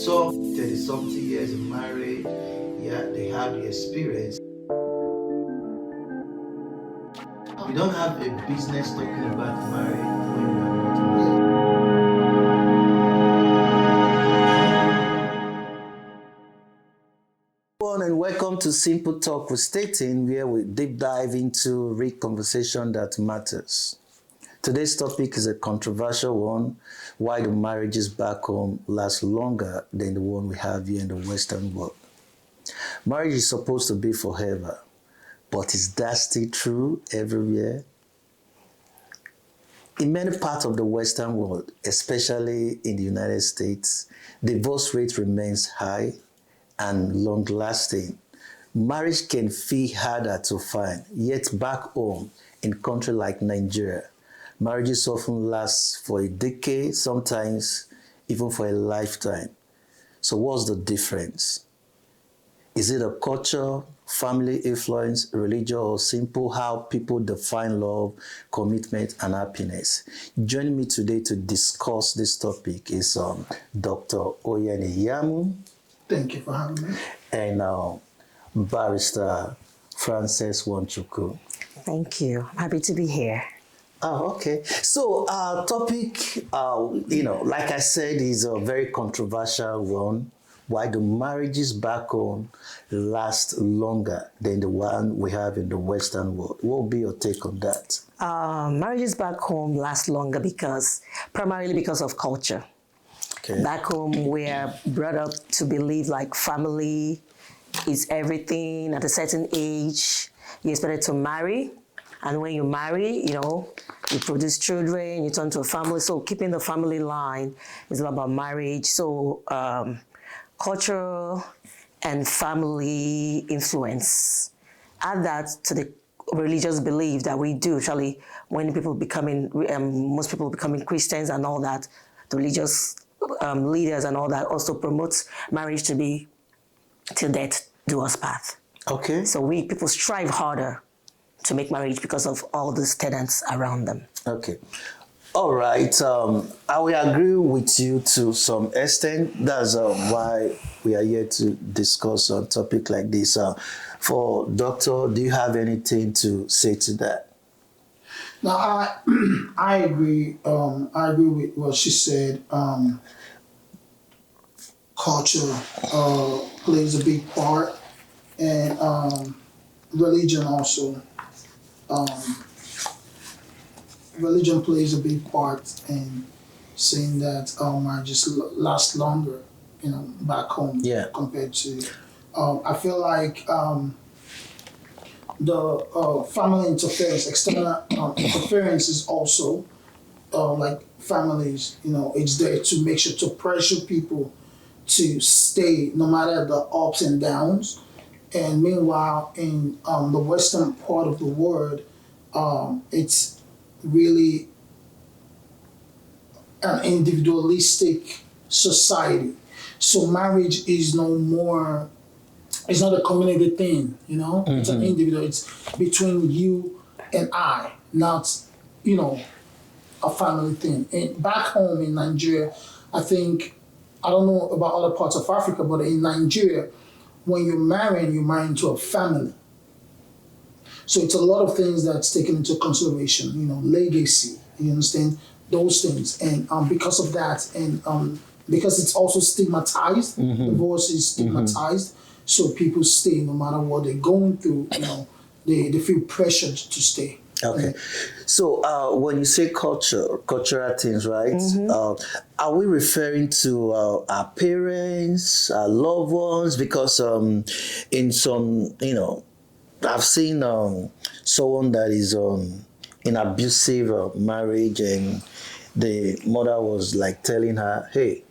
some 30-something years in marriage, yeah, they have the experience. We don't have a business talking about marriage when we are not married. And welcome to Simple Talk with Staton, where we deep dive into real conversation that matters. Today's topic is a controversial one: why do marriages back home last longer than the one we have here in the Western world? Marriage is supposed to be forever, but is that still true everywhere? In many parts of the Western world, especially in the United States, divorce rate remains high and long-lasting. Marriage can feel harder to find, yet back home, in countries like Nigeria, marriages often last for a decade, sometimes even for a lifetime. So what's the difference? Is it a culture, family influence, religion, or simple how people define love, commitment, and happiness? Joining me today to discuss this topic is Dr. Oyen Iyamu. Thank you for having me. And Barrister Frances Nwachukwu. Thank you. I'm happy to be here. Oh, okay. So our topic, like I said, is a very controversial one. Why do marriages back home last longer than the one we have in the Western world? What will be your take on that? Marriages back home last longer primarily because of culture. Okay. Back home, we are brought up to believe like family is everything. At a certain age, you're expected to marry. And when you marry, you produce children, you turn to a family. So keeping the family line is all about marriage. So cultural and family influence. Add that to the religious belief that we do. Actually, when most people becoming Christians and all that, the religious leaders and all that also promotes marriage to be till death do us part. Okay. So people strive harder to make marriage because of all these tenets around them. Okay. All right. I will agree with you to some extent. That's why we are here to discuss a topic like this. For Doctor, do you have anything to say to that? Now, I agree. I agree with what she said. Culture plays a big part, and religion also. Religion plays a big part in saying that marriages last longer, back home. Yeah. Compared to, I feel like the family interference, external interference is also like families. It's there to make sure to pressure people to stay no matter the ups and downs. And meanwhile, in the Western part of the world, it's really an individualistic society. So marriage is it's not a community thing, Mm-hmm. It's an individual. It's between you and I, not, a family thing. And back home in Nigeria, I don't know about other parts of Africa, but in Nigeria, when you're marrying into a family. So it's a lot of things that's taken into consideration, legacy, you understand, those things. And because of that, and because it's also stigmatized, mm-hmm. Divorce is stigmatized, mm-hmm. So people stay no matter what they're going through, they feel pressured to stay. Okay. So when you say cultural things, right? Mm-hmm. Are we referring to our parents, our loved ones? Because in some, I've seen someone that is in abusive marriage, and the mother was like telling her, hey,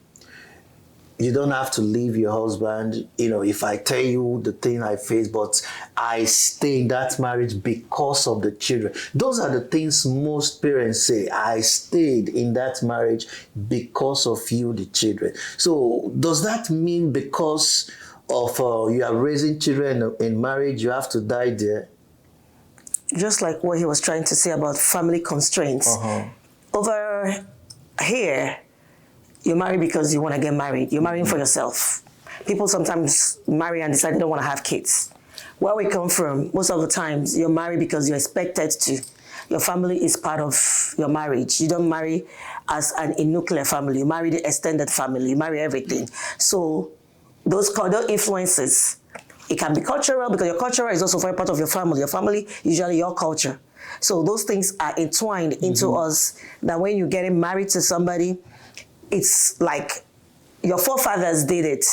you don't have to leave your husband. If I tell you the thing I face, but I stay in that marriage because of the children. Those are the things most parents say. I stayed in that marriage because of you, the children. So does that mean because of you are raising children in marriage, you have to die there? Just like what he was trying to say about family constraints. Uh-huh. Over here, You marry because you want to get married. You're marrying for yourself. People sometimes marry and decide they don't want to have kids. Where we come from, most of the times, you're married because you're expected to. Your family is part of your marriage. You don't marry as a nuclear family. You marry the extended family. You marry everything. So those influences, it can be cultural because your culture is also very part of your family. Your family, usually your culture. So those things are entwined into us that when you're getting married to somebody, it's like your forefathers did it.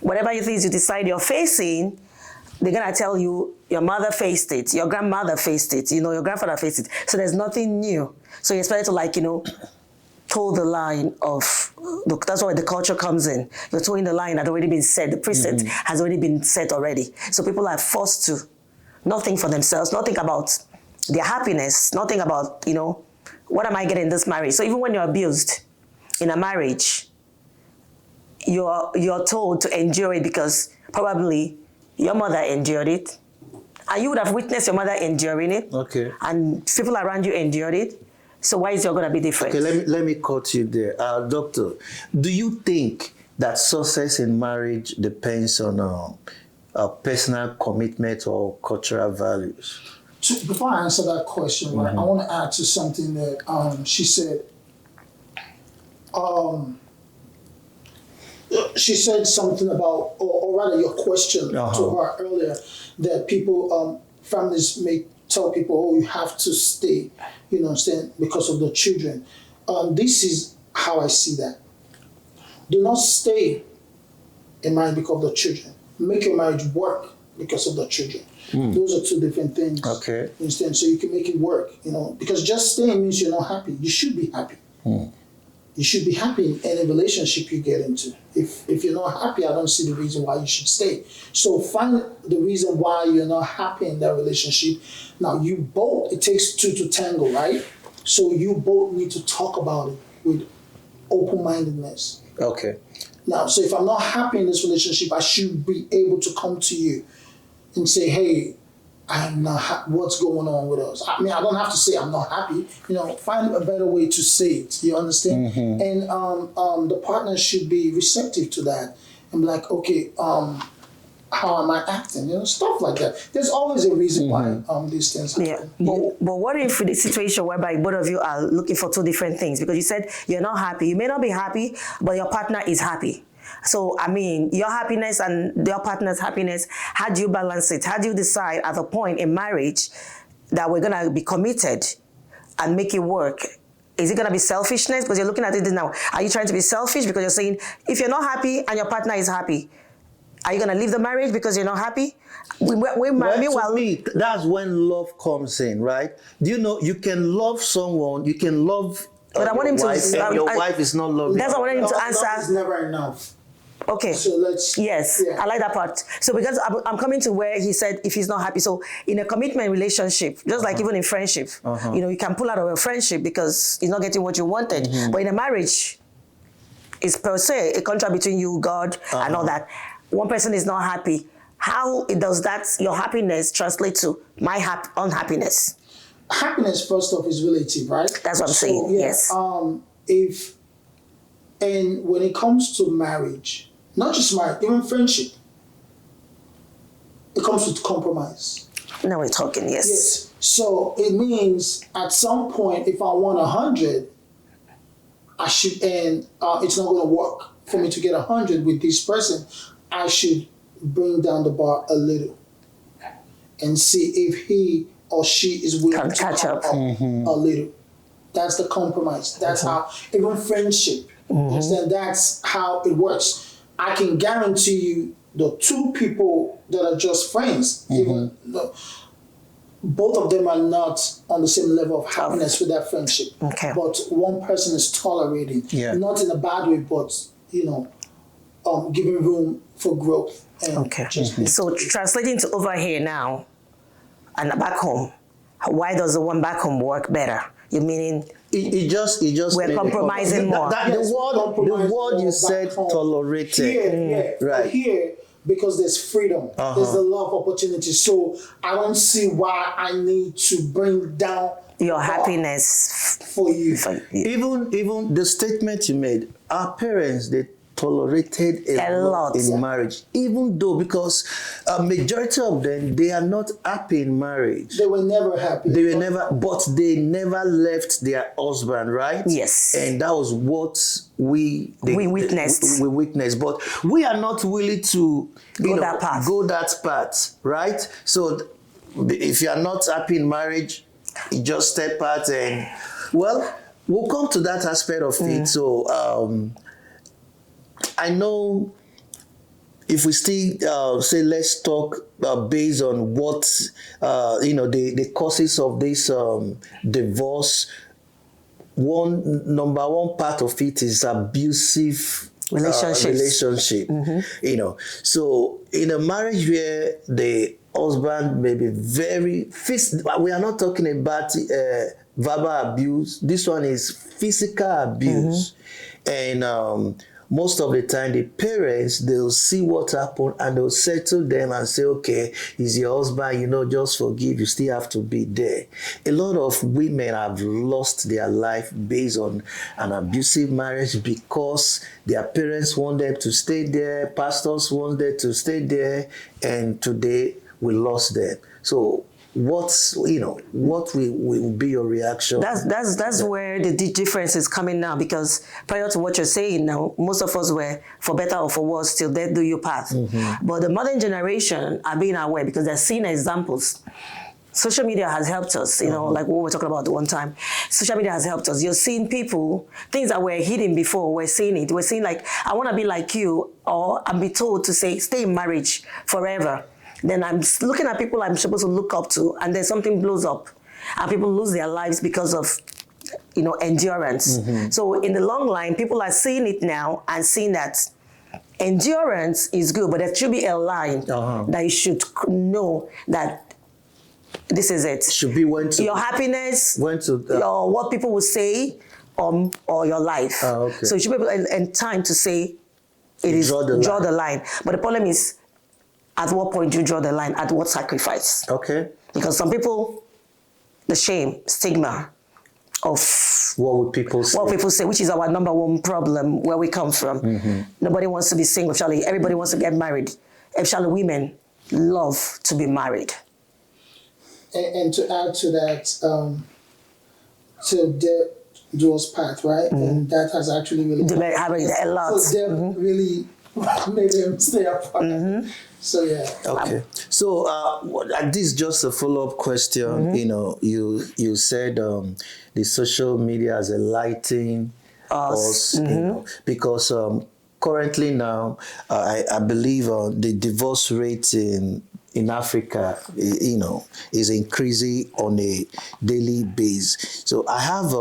Whatever it is you decide you're facing, they're going to tell you your mother faced it, your grandmother faced it, your grandfather faced it. So there's nothing new. So you're expected to toe the line of, that's where the culture comes in. You're towing the line that already been set. The precedent has already been set already. So people are forced to not think for themselves, not think about their happiness, not think about, what am I getting in this marriage? So even when you're abused in a marriage, you're told to endure it because probably your mother endured it, and you would have witnessed your mother enduring it. Okay. And people around you endured it. So why is it going to be different? Okay, let me cut you there. Doctor, do you think that success in marriage depends on personal commitment or cultural values? Before I answer that question, right, I want to add to something that she said. She said something about, or rather your question to her earlier, that people, families may tell people, oh, you have to stay, because of the children. This is how I see that. Do not stay in marriage because of the children. Make your marriage work because of the children. Those are two different things. Okay. You understand? So you can make it work, because just staying means you're not happy. You should be happy. You should be happy in any relationship you get into. If you're not happy, I don't see the reason why you should stay. So find the reason why you're not happy in that relationship. Now, it takes two to tango, right? So you both need to talk about it with open-mindedness. Okay. Now, so if I'm not happy in this relationship, I should be able to come to you and say, hey, I'm not happy. What's going on with us? I mean, I don't have to say I'm not happy. Find a better way to say it. You understand? And the partner should be receptive to that and be like, okay, how am I acting? Stuff like that. There's always a reason why these things happen. Yeah. But what if the situation whereby both of you are looking for two different things? Because you said you're not happy. You may not be happy, but your partner is happy. So, I mean, your happiness and your partner's happiness, how do you balance it? How do you decide at a point in marriage that we're going to be committed and make it work? Is it going to be selfishness? Because you're looking at it now. Are you trying to be selfish? Because you're saying, if you're not happy and your partner is happy, are you going to leave the marriage because you're not happy? To me, that's when love comes in, right? Do you know, you can love someone, you can love but I want him wife, to. and your wife is not loving. That's what I want him to answer. Love is never enough. Okay. So let's. Yes, yeah. I like that part. So because I'm coming to where he said if he's not happy. So in a commitment relationship, just like even in friendship, you can pull out of a friendship because you're not getting what you wanted. But in a marriage, it's per se a contract between you, God, and all that. One person is not happy. How does that your happiness translate to my unhappiness? Happiness, first off, is relative, right? That's what I'm saying. Yeah, Yes. And when it comes to marriage, not just marriage, even friendship, it comes with compromise. Now we're talking, yes. Yes. So it means at some point, if I want 100, I should, and it's not going to work for me to get 100 with this person, I should bring down the bar a little and see if he or she is willing to catch up a little. That's the compromise. That's how, even friendship, then that's how it works. I can guarantee you the two people that are just friends, even though both of them are not on the same level of happiness with that friendship. Okay. But one person is tolerating, not in a bad way, but giving room for growth. And So translating to over here now and back home, why does the one back home work better? You meaning it just we're compromising more. The word you said tolerated. Here, right. Here, because there's freedom, there's a lot of opportunity. So I don't see why I need to bring down your happiness for you. Even the statement you made, our parents, they tolerated a lot in marriage, even though, because a majority of them, they are not happy in marriage. They were never happy. They were never, but they never left their husband, right? Yes. And that was what we witnessed. We witnessed, but we are not willing to go that path, right? So if you are not happy in marriage, you just step out and, well, we'll come to that aspect of it. So I know if we still say, let's talk based on what the causes of this divorce. Number one part of it is abusive relationship. So in a marriage where the husband may be very we are not talking about verbal abuse. This one is physical abuse, and most of the time, the parents, they'll see what happened and they'll settle them and say, okay, he's your husband, just forgive, you still have to be there. A lot of women have lost their life based on an abusive marriage because their parents want them to stay there, pastors want them to stay there, and today we lost them. So what will be your reaction? That's where the difference is coming now, because prior to what you're saying now, most of us were, for better or for worse, till death do you part. But the modern generation are being aware because they're seeing examples. Social media has helped us, like what we were talking about the one time. Social media has helped us. You're seeing people, things that were hidden before, we're seeing it. We're seeing like, I want to be like you, or I'm be told to say, stay in marriage forever. Then I'm looking at people I'm supposed to look up to, and then something blows up, and people lose their lives because of, endurance. So in the long line, people are seeing it now and seeing that endurance is good, but there should be a line that you should know that this is it. Should be your happiness, your what people will say, or your life. So you should be able and time to say it is draw the line. But the problem is, at what point do you draw the line? At what sacrifice? Okay. Because some people, the shame, stigma of what would people say? What people say, which is our number one problem where we come from. Nobody wants to be single, Charlie. Everybody wants to get married. Actually, women love to be married. And to add to that, to death dual's path, right? And that has actually really a lot. So death really made them stay apart. So yeah. Okay. So this is just a follow-up question. You said the social media has enlightened us, because currently now I believe the divorce rate in Africa, is increasing on a daily basis. So I have,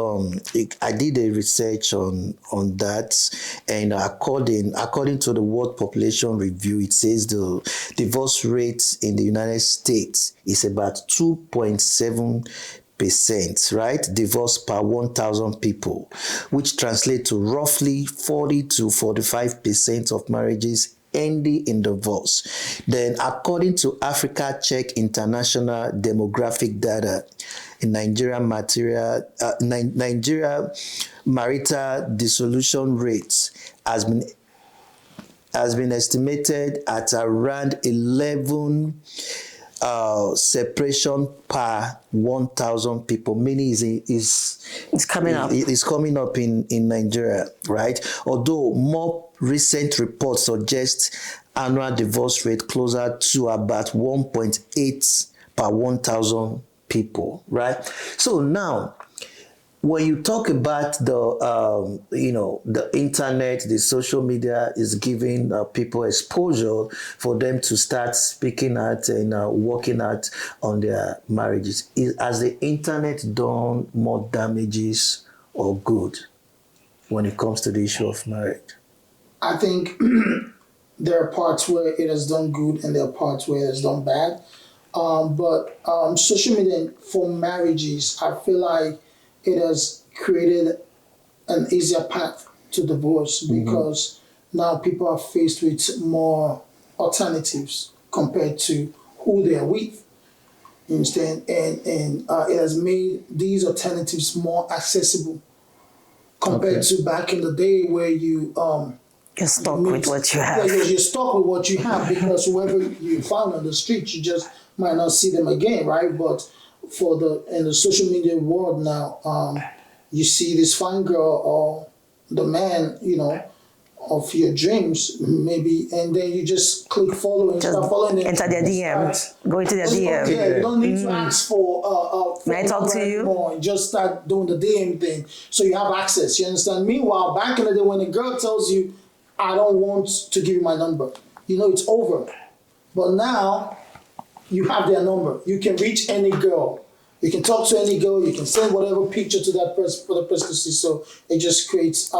I did a research on that, and according to the World Population Review, it says the divorce rate in the United States is about 2.7%, right? Divorce per 1,000 people, which translates to roughly 40 to 45% of marriages ending in divorce. Then, according to Africa Check International demographic data, in Nigeria marital dissolution rates has been estimated at around 11 separation per 1,000 people, meaning it's coming up. It's coming up in Nigeria, right? Although more recent reports suggest annual divorce rate closer to about 1.8 per 1,000 people, right? So now, when you talk about the internet, the social media is giving people exposure for them to start speaking out and working out on their marriages. Has the internet done more damages or good when it comes to the issue of marriage? I think there are parts where it has done good and there are parts where it has done bad. But social media for marriages, I feel like it has created an easier path to divorce because now people are faced with more alternatives compared to who they are with. You understand? And it has made these alternatives more accessible compared to back in the day where you You're stuck with what you have. Yeah, you're stuck with what you have because whoever you found on the street, you just might not see them again, right? But in the social media world now, you see this fine girl or the man, of your dreams, maybe, and then you just click follow and start following them. Enter their DM, go into their DM. Yeah, you don't need to ask for May I talk to you? Anymore. Just start doing the DM thing, so you have access. You understand? Meanwhile, back in the day, when a girl tells you, "I don't want to give you my number," it's over. But now, you have their number. You can reach any girl. You can talk to any girl. You can send whatever picture to that person for the person to see. So it just creates.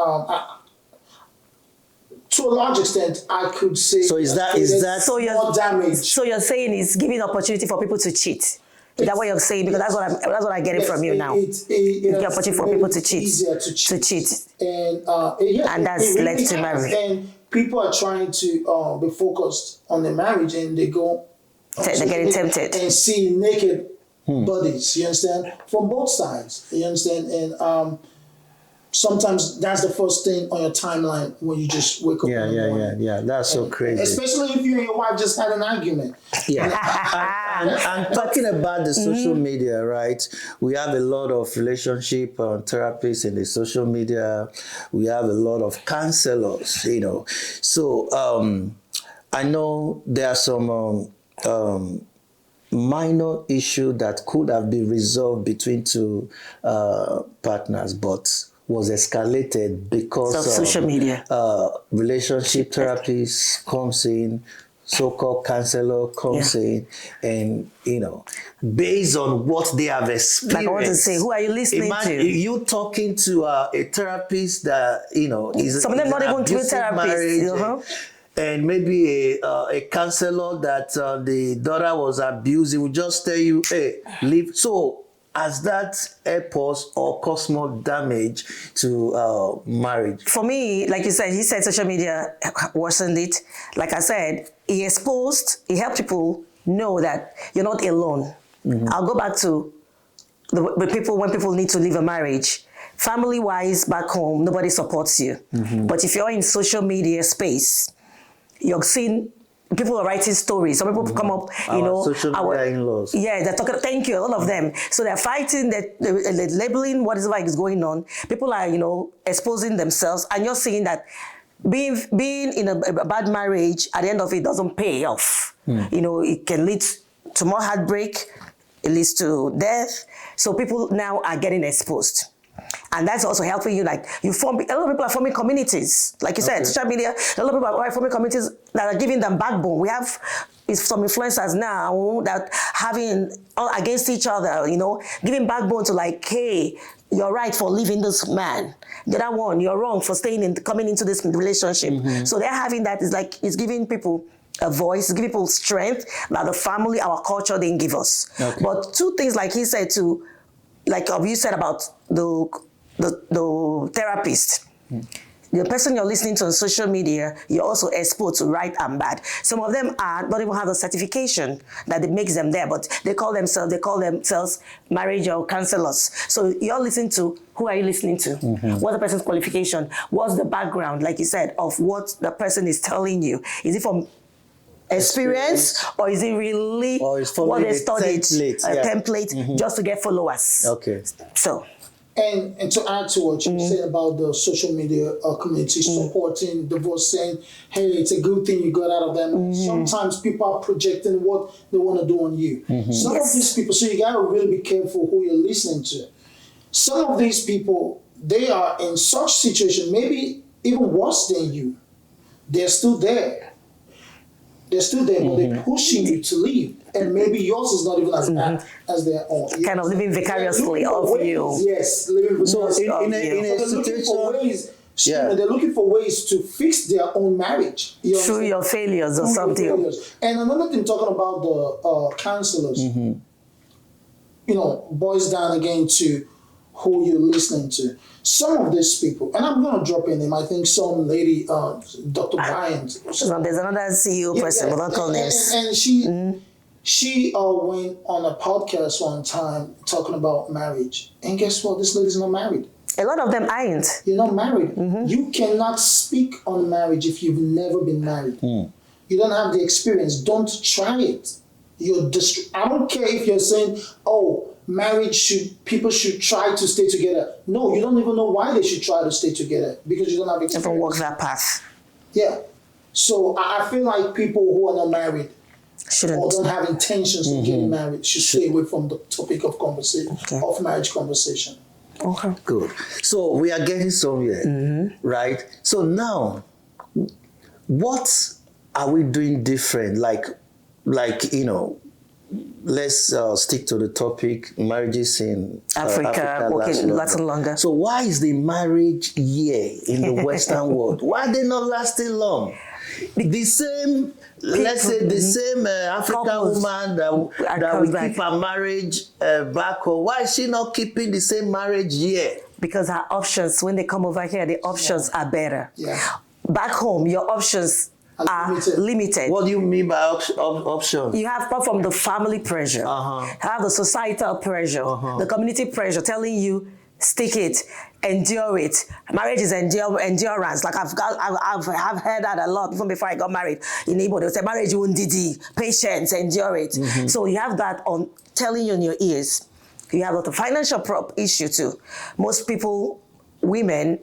To a large extent, I could say. So is that so more damage? So you're saying it's giving opportunity for people to cheat. Is that what you're saying? Because that's what I get it from you now. It's the opportunity for people to cheat. Easier to cheat. And that's really led to marriage. And people are trying to be focused on their marriage, and they go. They're getting tempted and see naked bodies. You understand? From both sides. You understand? And sometimes that's the first thing on your timeline when you just wake up. Yeah. That's so crazy. Especially if you and your wife just had an argument. Yeah. and talking about the social media, right? We have a lot of relationship therapists in the social media. We have a lot of counselors, So I know there are some minor issue that could have been resolved between two partners, but was escalated because of social media. Relationship therapist comes in, so-called counselor comes in, and based on what they have experienced. Like I want to say, who are you listening to? You talking to a therapist that is some of them not even true therapists. And maybe a counselor that the daughter was abusing will just tell you, hey, leave. So has that helped us or caused more damage to marriage? For me, like you said, he said social media worsened it. Like I said, he helped people know that you're not alone. I'll go back to the people when people need to leave a marriage. Family-wise, back home, nobody supports you. But if you're in social media space, you're seeing people are writing stories. Some people come up, social media in-laws. Yeah, they're talking. Thank you, all of them. So they're fighting, they're labeling what is going on. People are, exposing themselves, and you're seeing that being in a bad marriage at the end of it doesn't pay off. It can lead to more heartbreak. It leads to death. So people now are getting exposed. And that's also helping you, a lot of people are forming communities. Like you said, social media, a lot of people are forming communities that are giving them backbone. We have some influencers now that having all against each other, giving backbone to hey, you're right for leaving this man. The other one, you're wrong for coming into this relationship. So they're having that, it's giving people a voice, giving people strength that the family, our culture didn't give us. But two things, like he said, like you said about the therapist. The person you're listening to on social media, you're also exposed to right and bad. Some of them don't even have a certification that makes them there, but they call themselves marriage or counselors. So you're listening to, who are you listening to? What's the person's qualification? What's the background, like you said, of what the person is telling you? Is it from experience, or is it really what they studied, template just to get followers? So and to add to what you said about the social media community supporting divorce, saying, hey, it's a good thing you got out of them. Sometimes people are projecting what they want to do on you. Some of these people, so you got to really be careful who you're listening to. Some of these people, they are in such situation, maybe even worse than you. They're still there. They're still there, but they're pushing you to leave. And maybe yours is not even as bad as their own. Kind of living vicariously of you. Yes, living vicariously of you. In a situation, they're looking for ways to fix their own marriage. Through your failures or something. And another thing, talking about the counselors, boils down again to who you're listening to. Some of these people, and I'm going to drop in them, I think some lady, Dr. Bryant. There's another CEO person, but don't call names. And she went on a podcast one time talking about marriage. And guess what? This lady's not married. A lot of them aren't. You're not married. You cannot speak on marriage if you've never been married. You don't have the experience. Don't try it. I don't care if you're saying, oh, people should try to stay together. No, you don't even know why they should try to stay together because you don't have experience. Never walk that path. Yeah. So I feel like people who are not married Shouldn't. or don't have intentions of getting married should stay away from the topic of conversation, of marriage conversation. Okay. Good. So we are getting somewhere, right? So now, what are we doing different? Like let's stick to the topic: marriages in Africa working lasting longer. So why is the marriage year in the Western world? Why are they not lasting long? The same, let's say, the same African Couples woman that we keep her marriage back home. Why is she not keeping the same marriage year? Because our options, when they come over here, the options are better. Yeah. Back home, your options are limited. What do you mean by options? You have, apart from the family pressure, you have the societal pressure, the community pressure telling you, stick it, endure it. Marriage is endurance. Like I've heard that a lot even before I got married. In Igbo, they'll say marriage won't DD, patience, endure it. So you have that on telling you in your ears. You have the financial issue too. Most people, women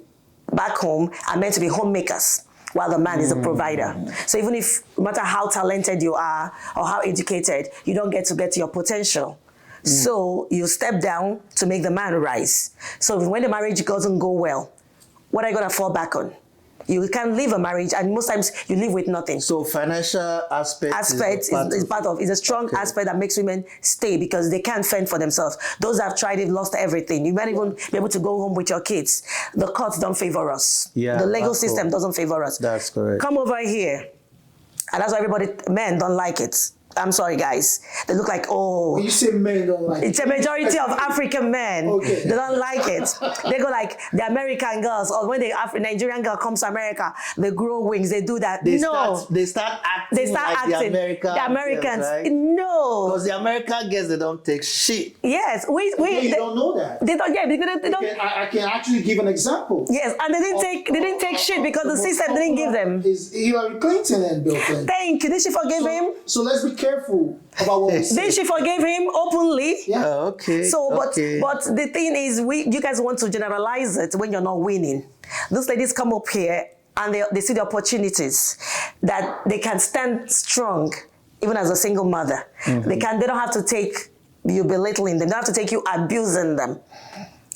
back home, are meant to be homemakers, while the man is a provider. So even if, no matter how talented you are or how educated, you don't get to your potential. So you step down to make the man rise. So when the marriage doesn't go well, what are you going to fall back on? You can't leave a marriage, and most times you live with nothing. So financial aspect is part of. It's a strong aspect that makes women stay because they can't fend for themselves. Those that have tried it lost everything. You might even be able to go home with your kids. The courts don't favor us. Yeah, the legal system doesn't favor us. That's correct. Come over here, and that's why men don't like it. I'm sorry, guys. They look like, oh. When you say men don't like it. It's a majority of African men. Okay. They don't like it. They go like the American girls, or when the Nigerian girl comes to America, they grow wings, they do that. They start acting like the Americans. Girls, right? No. Because the American girls, they don't take shit. Yes. They don't know that. They don't, yeah, they don't. I can actually give an example. Yes, and they didn't take shit because the system didn't give them. Is Hillary Clinton and Bill Clinton. Thank you. Did she forgive him? So let's be careful about what we say. Then she forgave him openly. Yeah. Okay. So, but the thing is, you guys want to generalize it when you're not winning. Those ladies come up here and they see the opportunities that they can stand strong, even as a single mother. They don't have to take you belittling them. They don't have to take you abusing them.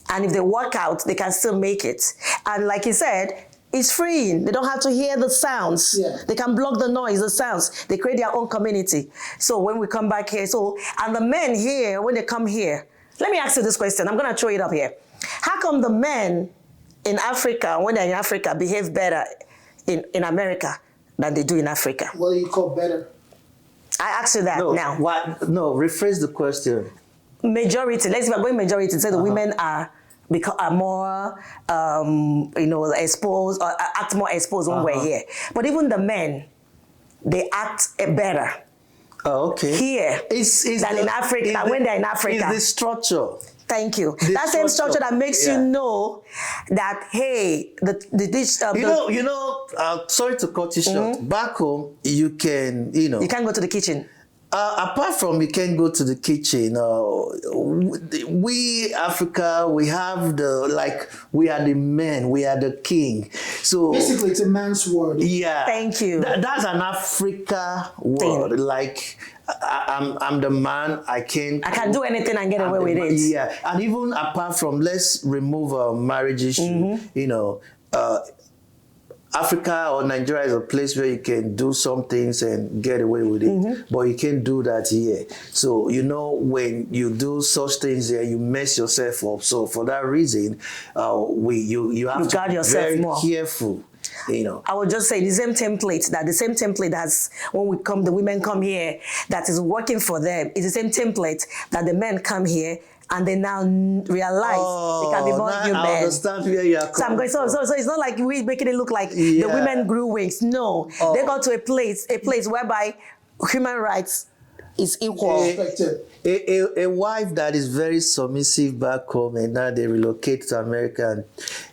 And if they work out, they can still make it. And like he said, it's freeing. They don't have to hear the sounds. Yeah. They can block the noise, the sounds. They create their own community. So when we come back here, and the men here, when they come here, let me ask you this question. I'm going to throw it up here. How come the men in Africa, when they're in Africa, behave better in America than they do in Africa? What do you call better? I ask you that now. No, rephrase the question. Majority, let's say we're going majority, say the women are more, exposed or act more exposed when we're here. But even the men, they act better. Oh, okay. Here than in Africa, when they're in Africa. It's the structure. Thank you. That same structure that makes you know that, hey, sorry to cut you short. Back home, you can, You can't go to the kitchen. Apart from you can go to the kitchen, we Africa, we have we are the men, we are the king. So basically, it's a man's word. Yeah. Thank you. That's an Africa word. Like I'm the man. I can do anything and get away with it. Yeah. And even apart from, let's remove marriage issue. Africa or Nigeria is a place where you can do some things and get away with it, but you can't do that here. So, when you do such things here, you mess yourself up. So for that reason, you have to be very careful. I would just say the same template as when the women come here, that is working for them, is the same template that the men come here and they now realize they can be more human. I understand where you are coming from. So it's not like we making it look like the women grew wings. No, they got to a place whereby human rights is equal. A wife that is very submissive back home and now they relocate to America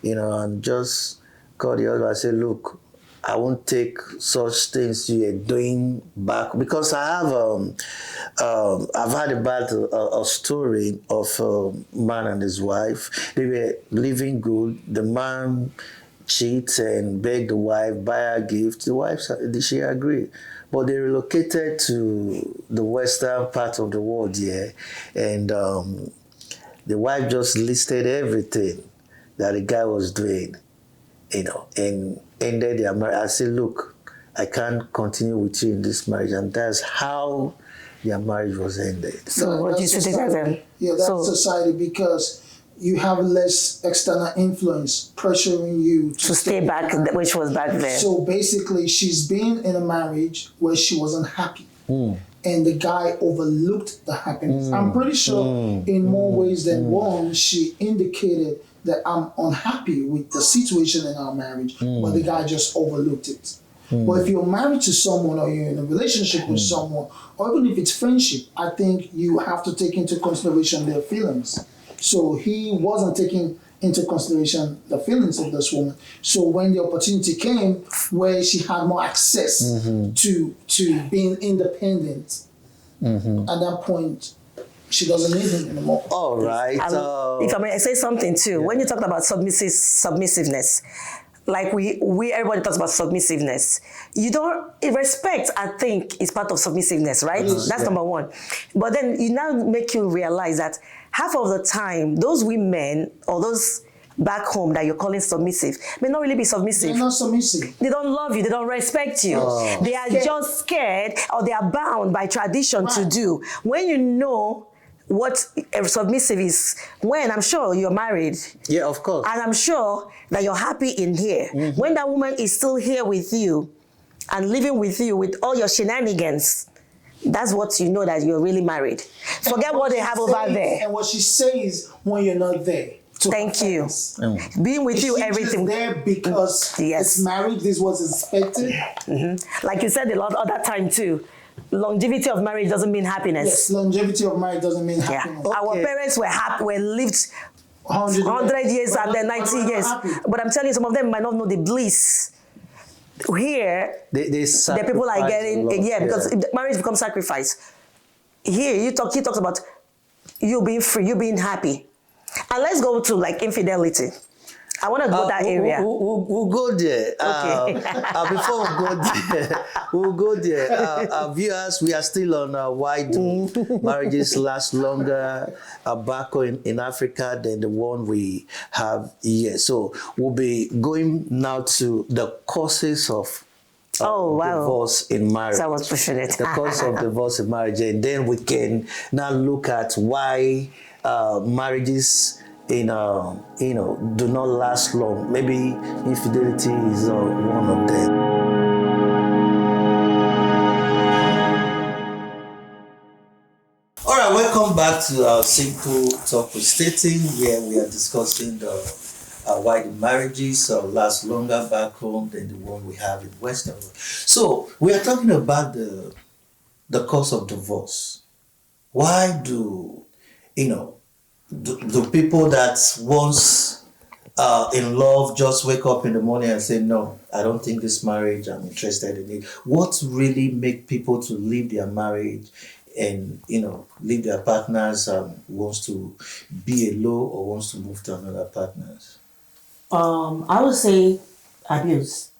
and, and just call the husband and say, look, I won't take such things you're doing back, because I have I've had a story of a man and his wife. They were living good. The man cheats and begged the wife, buy her gift. The wife, she agreed. But they relocated to the western part of the world here, and the wife just listed everything that the guy was doing, and ended their marriage. I said, look, I can't continue with you in this marriage, and that's how their marriage was ended. So what do you say to them? Yeah, that's society, because you have less external influence pressuring you to stay back, which was back then. So basically, she's been in a marriage where she wasn't happy. And the guy overlooked the happiness. I'm pretty sure in more ways than one, she indicated that I'm unhappy with the situation in our marriage, but the guy just overlooked it. But if you're married to someone, or you're in a relationship with someone, or even if it's friendship, I think you have to take into consideration their feelings. So he wasn't taking into consideration the feelings of this woman. So when the opportunity came where she had more access to being independent, at that point, she doesn't need him anymore. All right. If I may say something too, when you talk about submissiveness, like we everybody talks about submissiveness. You don't respect, I think, is part of submissiveness, right? That's number one. But then you now make you realize that half of the time, those women or those back home that you're calling submissive may not really be submissive. They're not submissive. They don't love you. They don't respect you. They are just scared, or they are bound by tradition to do. When you know what a submissive is, when I'm sure you're married. Yeah, of course. And I'm sure that you're happy in here. When that woman is still here with you and living with you with all your shenanigans, that's what you know that you're really married. Forget what they have over there. And what she says when you're not there. Thank you. Being with you, everything. Just there because it's married, this was expected. Like you said a lot other time too. Longevity of marriage doesn't mean happiness. Yes, longevity of marriage doesn't mean happiness. Okay. Our parents were happy, lived 100 years and then 90 years. But I'm telling you, some of them might not know the bliss. Here, the people are getting, because marriage becomes sacrifice. Here, he talks about you being free, you being happy. And let's go to like infidelity. I want to go that area. We'll go there. Okay. Before we'll go there. Viewers, we are still on why do marriages last longer back in Africa than the one we have here. So we'll be going now to the causes of divorce in marriage. So I was pushing it. The cause of divorce in marriage, and then we can now look at why marriages do not last long. Maybe infidelity is one of them. All right, welcome back to our Simple Talk with Staton, where we are discussing why the marriages last longer back home than the one we have in Western world. So we are talking about the cause of divorce. Why do people that once in love just wake up in the morning and say, no, I don't think this marriage, I'm interested in it? What really make people to leave their marriage and, leave their partners, wants to be alone or wants to move to another partners? I would say abuse.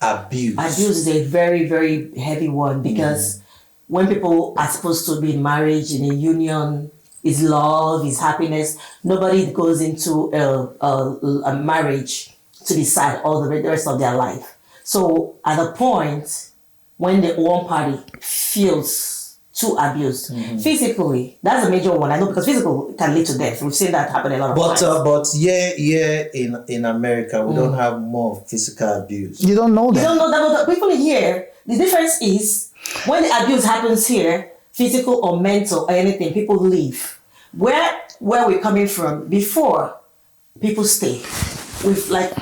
Abuse. Abuse is a very, very heavy one, because when people are supposed to be in marriage, in a union, is love, is happiness. Nobody goes into a marriage to decide all the rest of their life. So at a point when the one party feels too abused, physically, that's a major one. I know, because physical can lead to death. We've seen that happen a lot of times. But in America, we don't have more physical abuse. You don't know that. You don't know that. But people here, the difference is when the abuse happens here, physical or mental or anything, people leave. Where we're coming from, before, people stay.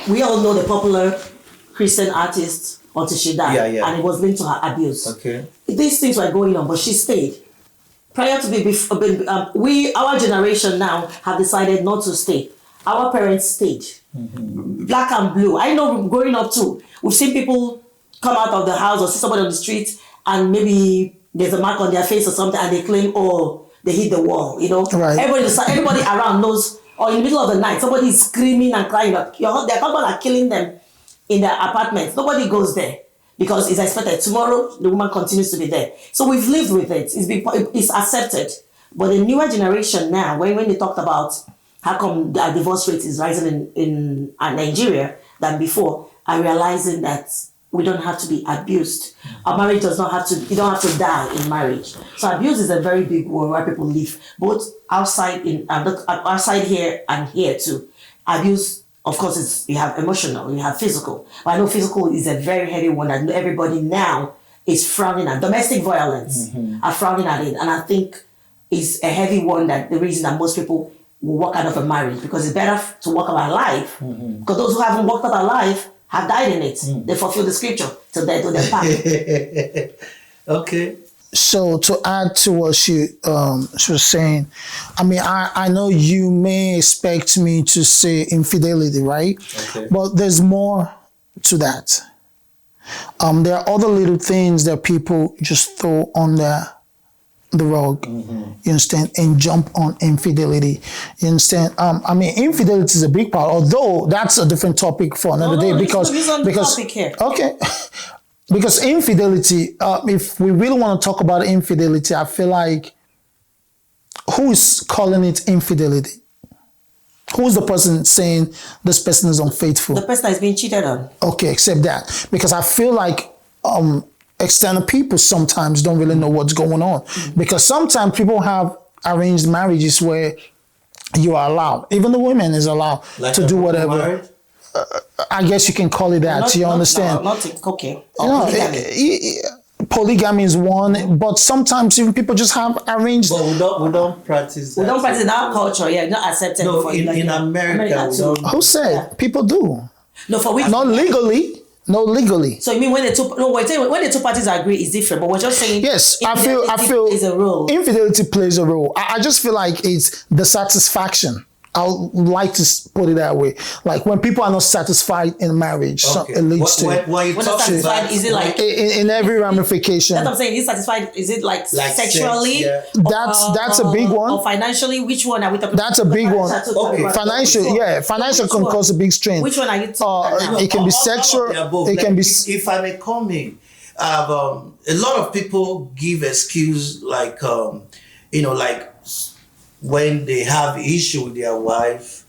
We all know the popular Christian artist until she died, and it was linked to her abuse. Okay. These things were going on, but she stayed. prior to our generation now have decided not to stay. Our parents stayed. Black and blue. I know growing up too, we've seen people come out of the house or see somebody on the street and maybe there's a mark on their face or something and they claim, oh, they hit the wall, you know? Right. Everybody around knows, or in the middle of the night, somebody is screaming and crying. Their husband are killing them in their apartments. Nobody goes there because it's expected. Tomorrow, the woman continues to be there. So we've lived with it. It's accepted. But the newer generation now, when they talked about how come the divorce rate is rising in Nigeria than before, are realizing that we don't have to be abused. Our marriage does not have to, you don't have to die in marriage. So abuse is a very big word where people live, both outside here and here too. Abuse, of course, you have emotional, you have physical. But I know physical is a very heavy one that everybody now is frowning at. Domestic violence are frowning at it. And I think it's a heavy one that the reason that most people will walk out of a marriage, because it's better to walk out of life. Because those who haven't walked out of life have died in it. They fulfill the scripture till they do their part. Okay. So to add to what she was saying, I mean, I know you may expect me to say infidelity, right? Okay. But there's more to that. There are other little things that people just throw on the rug, you understand, and jump on infidelity. You understand? I mean, infidelity is a big part, although that's a different topic for another day because topic here. Okay. Because infidelity, if we really want to talk about infidelity, I feel like who's calling it infidelity? Who's the person saying this person is unfaithful? The person that is being cheated on. Okay, except that. Because I feel like external people sometimes don't really know what's going on. Because sometimes people have arranged marriages where you are allowed, even the women is allowed to do whatever. I guess you can call it that. You understand? Okay. Polygamy is one, but sometimes even people just have arranged. But we don't practice that. We don't practice in our culture. Yeah, not accepted. No, in America we don't. Who said? People do. No, for which? Not legally. No, legally. So you mean when the two parties agree is different, but we're just saying. Yes, I feel is a role. Infidelity plays a role. I just feel like it's the satisfaction. I would like to put it that way. Like when people are not satisfied in marriage, it leads to. When you talk satisfied, is it like in every ramification? That's what I'm saying. Is satisfied? Is it like sexually? Sex, yeah. That's a big one. Or financially? Which one are we talking? That's a big one. Okay. Financial can cause a big strain. Which one are you talking about? It can be sexual. It can be. If I may come in, a lot of people give excuse like when they have issue with their wife,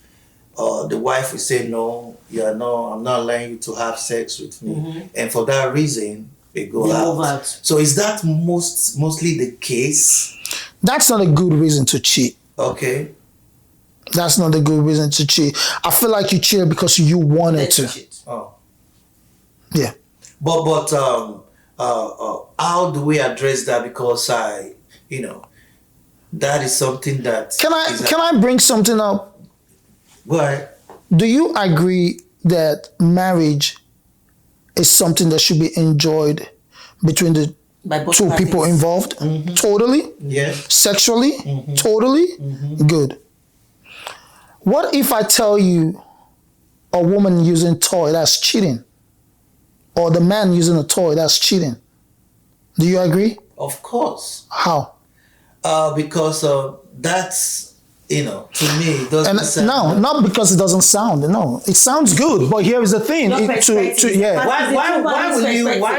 the wife will say, no, I'm not allowing you to have sex with me. And for that reason, they go out. So is that mostly the case? That's not a good reason to cheat. Okay. That's not a good reason to cheat. I feel like you cheated because you wanted to. Cheat. Oh. Yeah. But how do we address that? Because that is something that... Can I bring something up? Go ahead. Do you agree that marriage is something that should be enjoyed between the two people involved? Totally? Yeah. Sexually? Totally? Good. What if I tell you a woman using toy, that's cheating? Or the man using a toy, that's cheating? Do you agree? Of course. How? Because that's, to me, it doesn't sound... No, not because it doesn't sound. No, it sounds good. But here is the thing. Why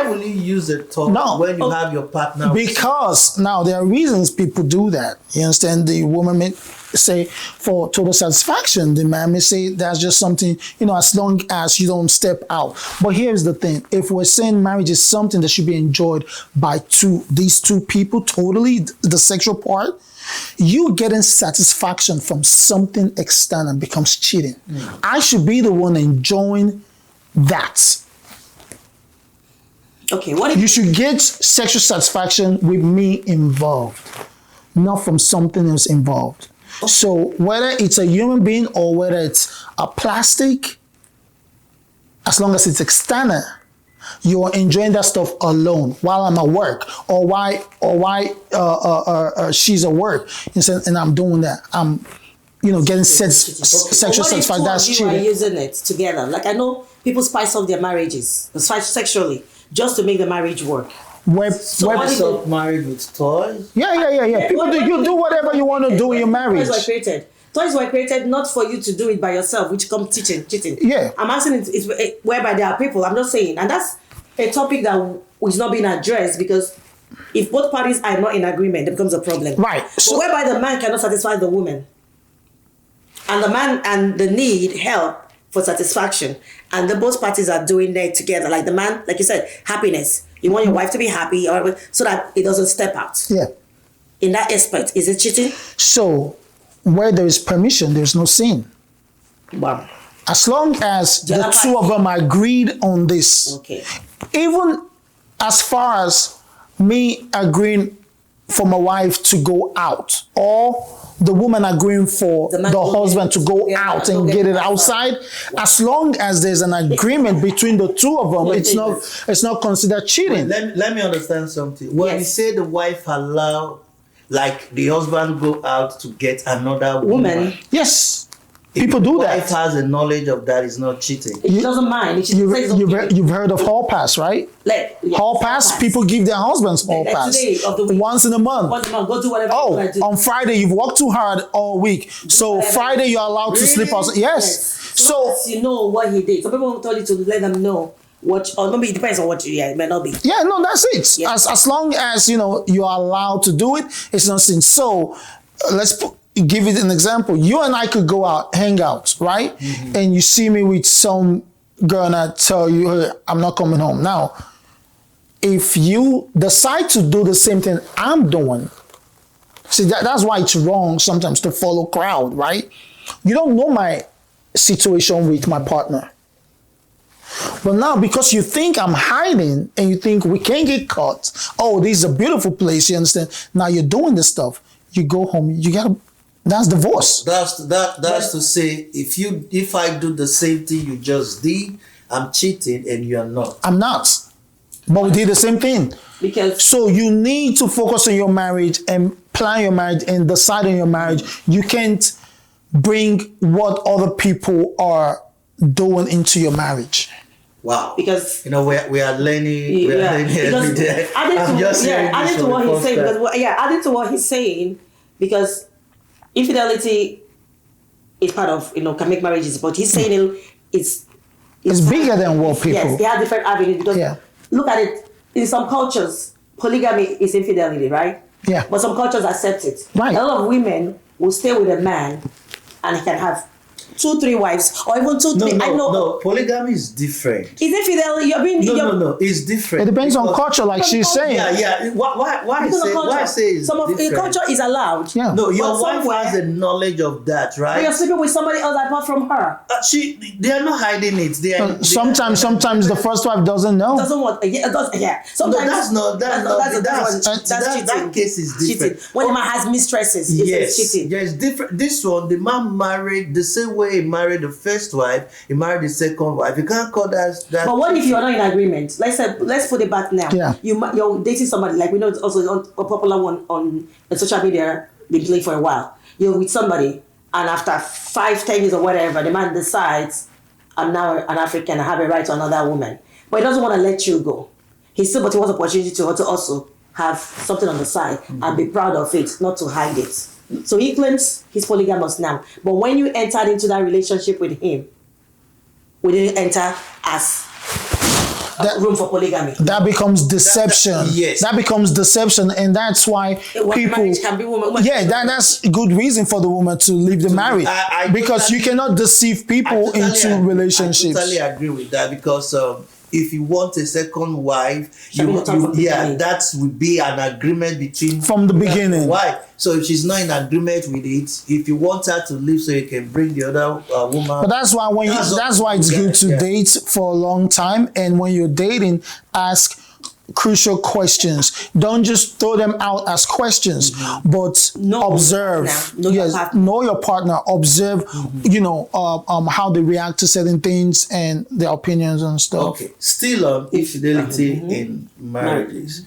will you use a toy when you have your partner? Because now there are reasons people do that. You understand? The woman may say for total satisfaction. The man may say that's just something, as long as you don't step out. But here's the thing. If we're saying marriage is something that should be enjoyed by these two people, totally, the sexual part, you getting satisfaction from something external becomes cheating. I should be the one enjoying that. Okay, what if you should get sexual satisfaction with me involved, not from something else involved. Okay. So whether it's a human being or whether it's a plastic, as long as it's external, You're enjoying that stuff alone while I'm at work, or why she's at work, and I'm doing that. I'm, getting sexual satisfaction. That's you cheating. are using it together. Like I know people spice up their marriages, sexually, just to make the marriage work. Stop married with toys. Yeah. People do. You do whatever you want to do in your marriage. Toys were created. Toys were created not for you to do it by yourself, which comes cheating. Yeah. I'm asking it whereby there are people. I'm not saying, and that's a topic that is not being addressed because if both parties are not in agreement, it becomes a problem. Right. So whereby the man cannot satisfy the woman, and the man and the need help for satisfaction, and the both parties are doing that together. Like the man, like you said, happiness. You want your wife to be happy, or so that it doesn't step out. Yeah. In that aspect, is it cheating? So, where there is permission, there's no sin. Wow. As long as the two of them agreed on this. Okay. Even as far as me agreeing for my wife to go out, or the woman agreeing for the husband to go out and get it outside, as long as there's an agreement between the two of them, it's not considered cheating. Let me understand something. When you say the wife allow, like the husband go out to get another woman. Yes. People do that. If the wife has a knowledge of that, it's not cheating. It doesn't mind. You've heard of hall pass, right? Hall pass, people give their husbands hall pass. Once in a month. Once a month, go do whatever you want to do. On Friday, you've worked too hard all week. So Friday, you're allowed to sleep outside. Yes. So you know what he did. Some people told you to let them know what, or maybe it depends on what you, it may not be. Yeah, no, that's it. Yeah. As long as, you're allowed to do it, it's not sin. So let's give it an example. You and I could go out, hang out, right? Mm-hmm. And you see me with some girl and I tell you, hey, I'm not coming home. Now, if you decide to do the same thing I'm doing, see, that's why it's wrong sometimes to follow crowd, right? You don't know my situation with my partner. But now, because you think I'm hiding and you think we can't get caught, oh, this is a beautiful place, you understand? Now you're doing this stuff. You go home, that's divorce. That's to say, if I do the same thing you just did, I'm cheating and you're not. I'm not. But we did the same thing. So you need to focus on your marriage and plan your marriage and decide on your marriage. You can't bring what other people are doing into your marriage. Wow. Because we are learning. We are learning every day. Adding to what he's saying, because infidelity is part of, can make marriages, but he's saying it's bigger than what people. Yes, they have different avenues, because look at it, in some cultures, polygamy is infidelity, right? Yeah. But some cultures accept it. Right. A lot of women will stay with a man and he can have 2, 3 wives, or even 2, 3. No, polygamy is different. Is infidelity? No, it's different. It depends on culture, like she's saying. Yeah. Why say it's some of the different? culture is allowed. Yeah. No, your wife has the knowledge of that, right? But you're sleeping with somebody else apart from her. They are not hiding it. Sometimes the first wife doesn't know. Doesn't want. Yeah. Sometimes that case is different. Cheating. When the man has mistresses, it's cheating. Yeah, it's different. This one, the man married the same way he married the first wife, he married the second wife. You can't call that. But what if you are not in agreement? Let's put it back now. Yeah. You're dating somebody, like we know it's also a popular one on social media, been playing for a while. You're with somebody, and after 5-10 years or whatever, the man decides, I'm now an African, I have a right to another woman. But he doesn't want to let you go. But he wants opportunity to also have something on the side and be proud of it, not to hide it. So he claims he's polygamous now. But when you entered into that relationship with him, we didn't enter as room for polygamy. That becomes deception. Yes. That becomes deception, and that's why people. Can be woman. Yeah, that's a good reason for the woman to leave the marriage, because you cannot deceive people into relationships. I totally agree with that, because if you want a second wife, that would be an agreement between from the beginning. Why? So if she's not in agreement with it, if you want her to leave so you can bring the other woman. But that's why it's good to date for a long time, and when you're dating, ask, crucial questions. Don't just throw them out as questions, but observe. Know your partner. Observe, how they react to certain things and their opinions and stuff. Okay. Still on infidelity in marriages.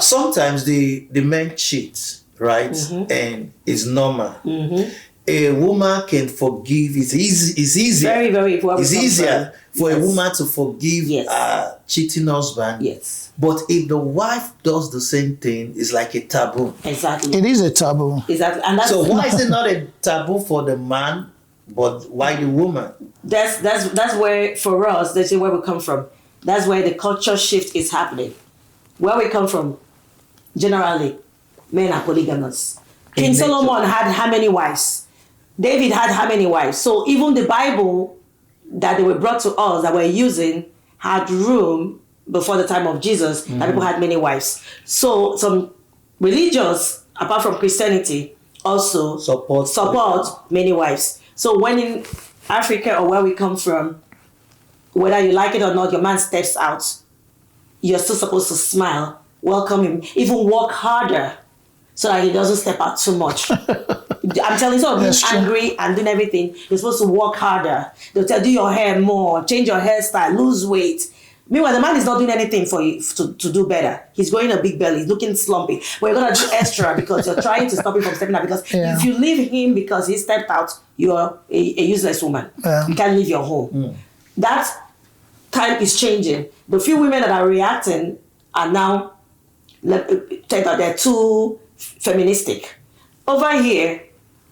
Sometimes the men cheat, right? And it's normal. A woman can forgive. It's easier. Very, very. It's easier for a woman to forgive a cheating husband. Yes. But if the wife does the same thing, it's like a taboo. Exactly. It is a taboo. Exactly. And that's So why is it not a taboo for the man, but why the woman? That's where, for us, that's where we come from. That's where the culture shift is happening. Where we come from, generally, men are polygamous. King Solomon had how many wives? David had how many wives? So even the Bible that they were brought to us that we're using had room before the time of Jesus that people had many wives. So some religions, apart from Christianity, also support many wives. So when in Africa or where we come from, whether you like it or not, your man steps out, you're still supposed to smile, welcome him, even work harder so that he doesn't step out too much. I'm telling you, so being angry and doing everything, you're supposed to work harder. They'll tell you, do your hair more, change your hairstyle, lose weight. Meanwhile, the man is not doing anything for you to do better. He's growing a big belly, he's looking slumpy. But you're going to do extra because you're trying to stop him from stepping out. Because if you leave him because he stepped out, you're a useless woman. You can't leave your home. That time is changing. The few women that are reacting are now, they're too feministic. Over here,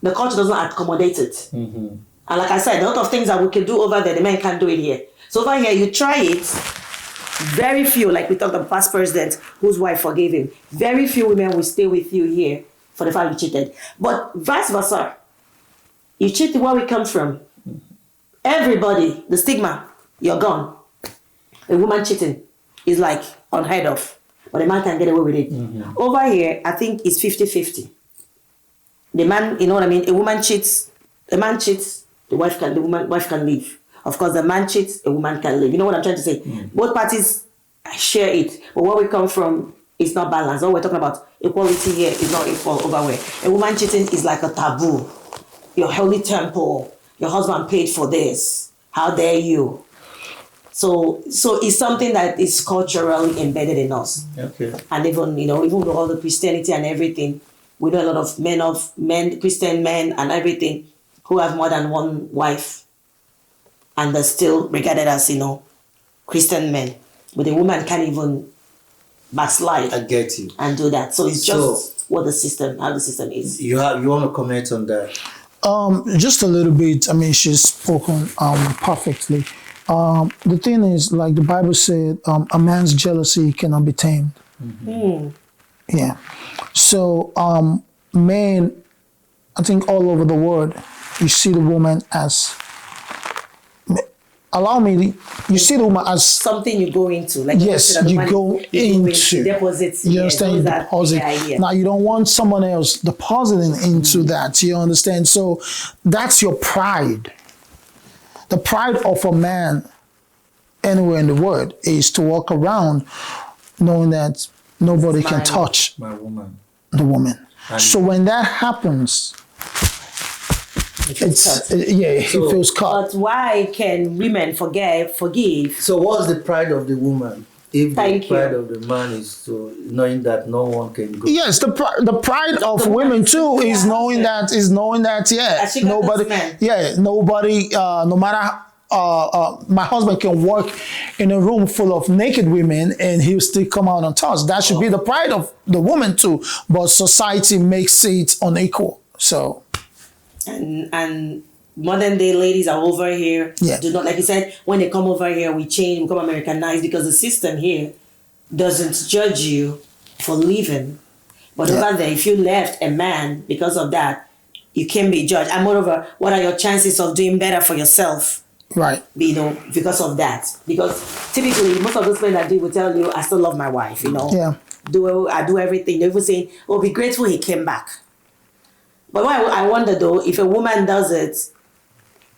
the culture doesn't accommodate it. And like I said, a lot of things that we can do over there, the men can't do it here. So over here, you try it. Very few, like we talked about past president whose wife forgave him. Very few women will stay with you here for the fact you cheated. But vice versa, you cheat where we come from. Everybody, the stigma, you're gone. A woman cheating is like unheard of, but a man can get away with it. Over here, I think it's 50-50. The man, you know what I mean? A woman cheats, the man cheats, the wife can leave. Of course, the man cheats, a woman can leave. You know what I'm trying to say? Both parties share it, but where we come from is not balanced. All we're talking about, equality here is not equal over where. A woman cheating is like a taboo. Your holy temple, your husband paid for this. How dare you? So it's something that is culturally embedded in us. Okay. And even with all the Christianity and everything, we know a lot of men, Christian men and everything, who have more than one wife. And they're still regarded as, Christian men. But a woman can't even backslide. I get you. And do that. So it's just how the system is. You want to comment on that? Just a little bit. I mean, she's spoken perfectly. The thing is, like the Bible said, a man's jealousy cannot be tamed. Yeah. So, men, I think all over the world, you see the woman as, you see the woman as something you go into. Like yes, you go into. Deposits. You understand? Deposit. Now, you don't want someone else depositing into that. You understand? So, that's your pride. The pride of a man anywhere in the world is to walk around knowing that nobody can touch my woman. The woman. So when that happens, it feels caught. But why can women forgive? So what's the pride of the woman? If the pride of the man is knowing that no one can go. Yes, the pride of women too is knowing that nobody, no matter my husband can work in a room full of naked women and he'll still come out untouched. That should be the pride of the woman too. But society makes it unequal. So and modern day ladies are over here. Do not, like you said, when they come over here, we change, we become Americanized because the system here doesn't judge you for leaving. But over there, if you left a man because of that, you can be judged. And moreover, what are your chances of doing better for yourself? Right. Because of that. Because typically, most of those men that do will tell you, I still love my wife, I do everything. They're even saying, oh, be grateful he came back. But I wonder though, if a woman does it,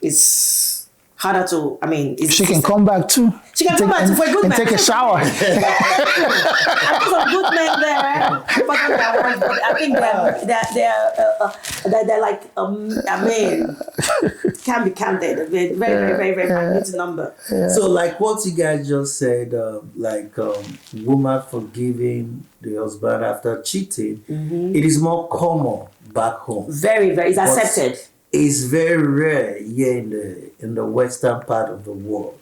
it's harder to, I mean, She can come back too. She can come back for a good and man. take a shower. I think some good men there. But I think they're like, I mean, can be counted. A very, very, very minute number. So, like what you guys just said, woman forgiving the husband after cheating, it is more common back home. Very, very, it's accepted. It's very rare here in the western part of the world.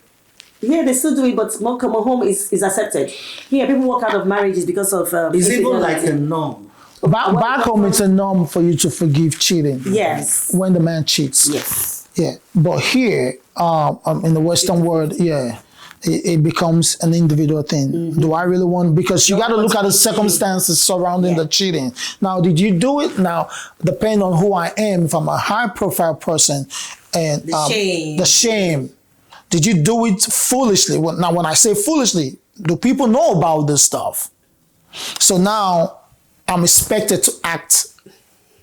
Yeah, they still do it, but more common home is accepted. Here, people walk out of marriages because of. It's even like a norm. Back home, it's a norm for you to forgive cheating. Yes. When the man cheats. Yes. Yeah, but here, in the Western world, it becomes an individual thing. Do I really want? Because you got to look at the circumstances surrounding the cheating. Now, did you do it? Now, depending on who I am, if I'm a high-profile person, and the shame. Did you do it foolishly? Now, when I say foolishly, do people know about this stuff? So now I'm expected to act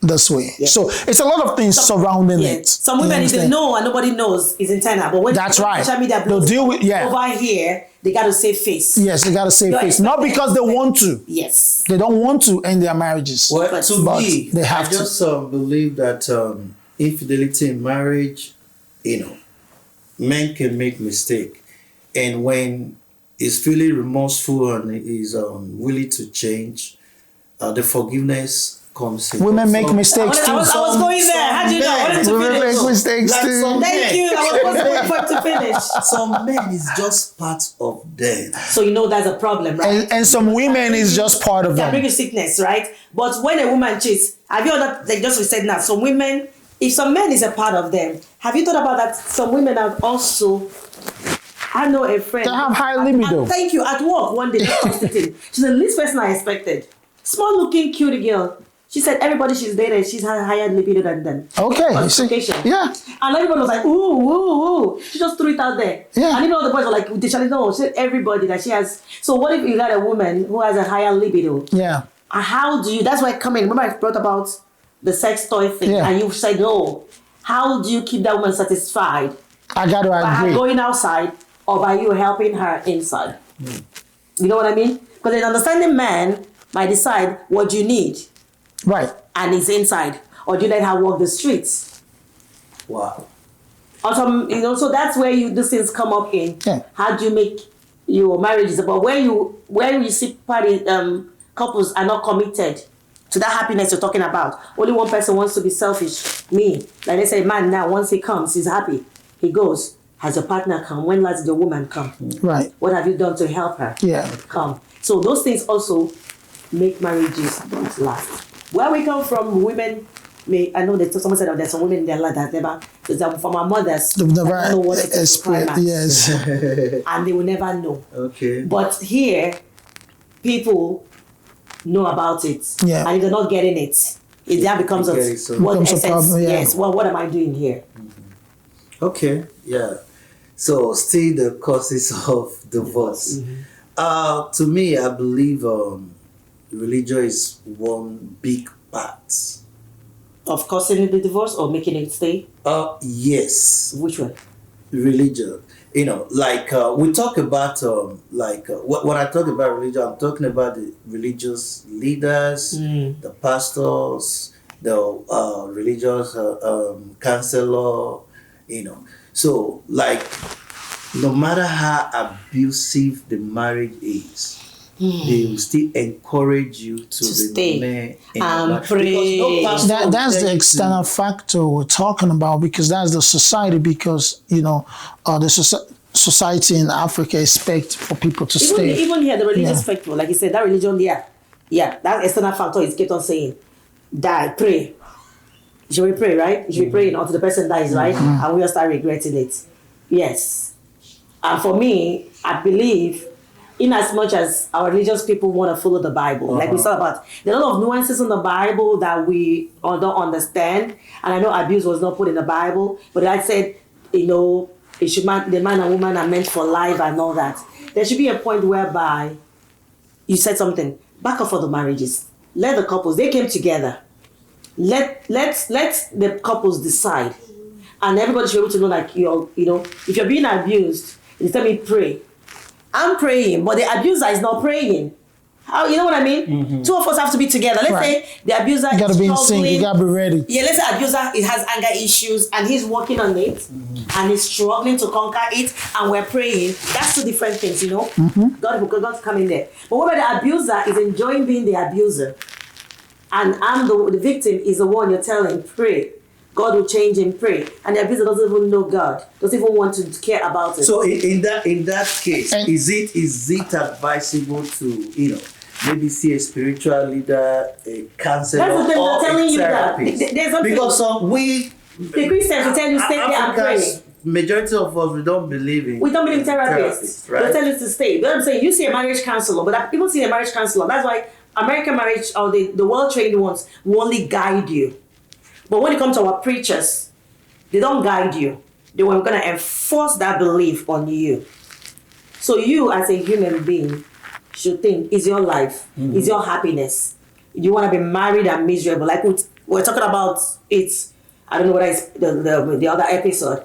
this way. Yeah. So it's a lot of things surrounding it. Some women, if they know and nobody knows, it's internal. But when that's right. Social media they'll deal with over here, they got to save face. Yes, they got to save face. Not because they want to. Yes. They don't want to end their marriages. Well, to me, they have I just believe that infidelity in marriage, men can make mistake, and when he's feeling remorseful and is willing to change, the forgiveness comes in. Women make mistakes too. I was going there. How do you know? I wanted to Women finish. make mistakes too. Thank you. I was waiting for it to finish. Some men is just part of them. So that's a problem, right? And some women is just part of them. That bring you sickness, right? But when a woman cheats, have you heard that? Like just we said now, some women. If some men is a part of them, have you thought about that? Some women have also, I know a friend. They have high libido. Thank you. At work one day, she's the least person I expected. Small looking, cute girl. She said everybody she's dated, she's had a higher libido than them. Okay. Yeah. And everybody was like, ooh. She just threw it out there. Yeah. And even all the boys were like, she said everybody that she has. So what if you got a woman who has a higher libido? Yeah. How do you, that's why I come in. Remember I brought about the sex toy thing, and you said no. How do you keep that woman satisfied? I got to agree. By her going outside or by you helping her inside? You know what I mean? Because an understanding man might decide what you need. Right. And it's inside. Or do you let her walk the streets? Wow. Or so that's where these things come up in. Yeah. How do you make your marriages? But where you see couples are not committed to that happiness you're talking about. Only one person wants to be selfish. Me. Like they say, man, now once he comes, he's happy. He goes. Has your partner come? When last did your woman come? Right. What have you done to help her? Yeah. Come. So those things also make marriages don't last. Where we come from, women I know that someone said that there's some women in their life that never, from our mothers, they've never know what it is to climax. Yes. And they will never know. Okay. But here, people know about it. Yeah. And if they're not getting it, that becomes what essence. Problem, yeah. Yes. Well, what am I doing here? Okay. Yeah. So still the causes of divorce. To me, I believe religion is one big part. Of causing the divorce or making it stay? Yes. Which one? Religion. We talk about when I talk about religion, I'm talking about the religious leaders, the pastors, the religious counselor, So no matter how abusive the marriage is, they will still encourage you to stay and pray. That's the external factor we're talking about, because that's the society. Because the society in Africa expect for people to stay. Even here, the religious factor, like you said, that religion, that external factor is kept on saying, die, pray. Should we pray, right? You should be praying until the person dies, right? And we all start regretting it. Yes. And for me, I believe, in as much as our religious people want to follow the Bible, like we said about, there are a lot of nuances in the Bible that we don't understand. And I know abuse was not put in the Bible, but I said, the man and woman are meant for life and all that. There should be a point whereby you said something, back up for the marriages. Let the couples, they came together. Let the couples decide. and everybody should be able to know, like, if you're being abused, you tell me pray. I'm praying, but the abuser is not praying. How, you know what I mean? Mm-hmm. Two of us have to be together. Let's say the abuser is gotta be in sync. You gotta be ready. Yeah, let's say abuser has anger issues and he's working on it and he's struggling to conquer it, and we're praying. That's two different things, you know. Mm-hmm. God come in there. But what about the abuser is enjoying being the abuser, and I'm the victim is the one you're telling pray. God will change him, pray. And the abuser doesn't even know God, doesn't even want to care about it. So in that case, is it advisable to, maybe see a spiritual leader, a counselor, or a therapist? Because the Christians will tell you stay there and pray. Majority of us, we don't believe in therapists. Right? They'll tell you to stay. But I'm saying, you see a marriage counselor, but people see a marriage counselor. That's why American marriage, or the well-trained ones, will only guide you. But when it comes to our preachers, they don't guide you. They were going to enforce that belief on you. So you, as a human being, should think, is your life, is your happiness? You want to be married and miserable? Like we're talking about it, I don't know what it's the other episode,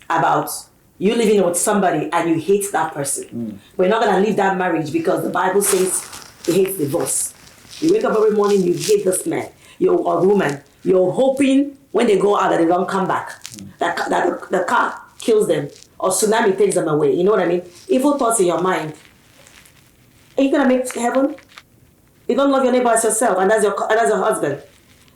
about you living with somebody and you hate that person. We're not going to leave that marriage because the Bible says you hate divorce. You wake up every morning, you hate this man, or woman. You're hoping when they go out that they don't come back, that the car kills them or tsunami takes them away. You know what I mean? Evil thoughts in your mind. Are you gonna make heaven? You don't love your neighbor as yourself, and that's your husband.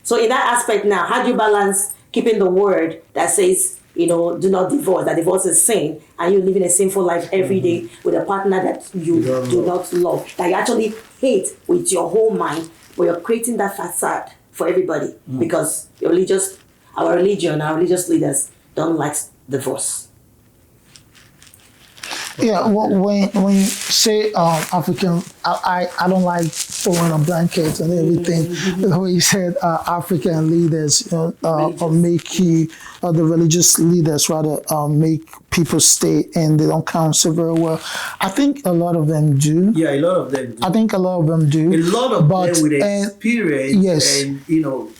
So in that aspect now, how do you balance keeping the word that says, do not divorce, that divorce is sin, and you living a sinful life every day with a partner that you do not love, that you actually hate with your whole mind, but you're creating that facade for everybody because our religious leaders don't like divorce. Yeah, when you say African, I don't like throwing a blanket and everything. The way you said African leaders, or make you, the religious leaders rather, make people stay and they don't counsel very well. I think a lot of them do. Yeah, a lot of them do. I think a lot of them do. A lot of them with experience, yes. And you